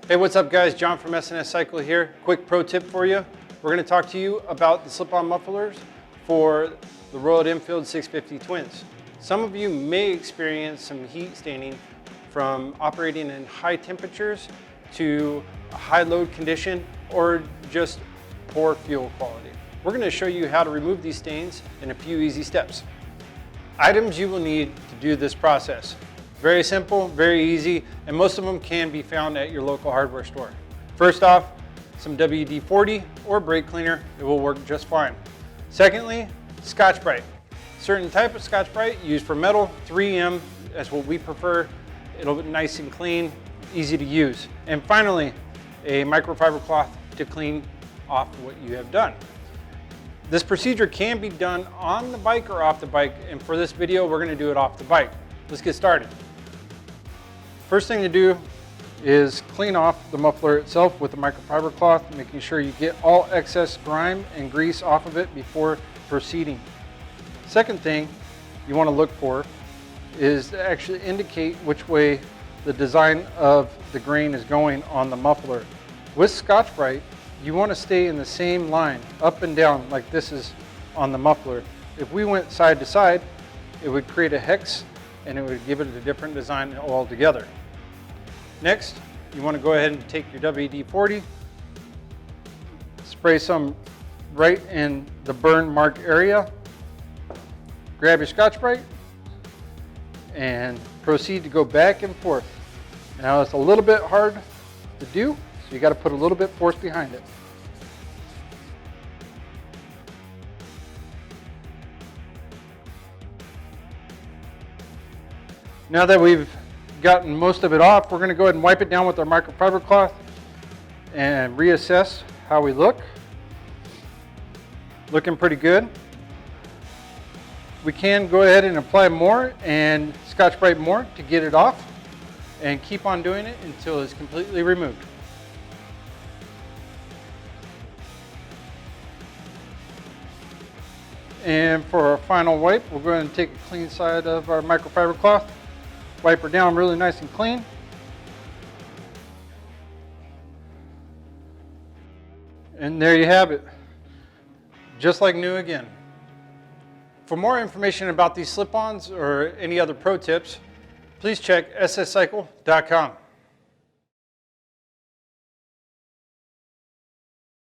Hey, what's up guys? John from S&S Cycle here. Quick pro tip for you. We're going to talk to you about the slip-on mufflers for the Royal Enfield 650 Twins. Some of you may experience some heat staining from operating in high temperatures to a high load condition or just poor fuel quality. We're going to show you how to remove these stains in a few easy steps. Items you will need to do this process. Very simple, very easy, and most of them can be found at your local hardware store. First off, some WD-40 or brake cleaner. It will work just fine. Secondly, Scotch-Brite. Certain type of Scotch-Brite used for metal, 3M, that's what we prefer. It'll be nice and clean, easy to use. And finally, a microfiber cloth to clean off what you have done. This procedure can be done on the bike or off the bike, and for this video, we're going to do it off the bike. Let's get started. First thing to do is clean off the muffler itself with the microfiber cloth, making sure you get all excess grime and grease off of it before proceeding. Second thing you want to look for is to actually indicate which way the design of the grain is going on the muffler. With Scotch-Brite, you want to stay in the same line, up and down, like this is on the muffler. If we went side to side, it would create a hex and it would give it a different design altogether. Next, you want to go ahead and take your WD-40, spray some right in the burn mark area, grab your Scotch-Brite, and proceed to go back and forth. Now it's a little bit hard to do, so you got to put a little bit force behind it. Now that we've gotten most of it off, we're going to go ahead and wipe it down with our microfiber cloth and reassess how we look. Looking pretty good. We can go ahead and apply more and Scotch-Brite more to get it off, and keep on doing it until it's completely removed. And for our final wipe, we'll go ahead and take a clean side of our microfiber cloth, wipe her down really nice and clean. And there you have it, just like new again. For more information about these slip-ons or any other pro tips, please check sscycle.com.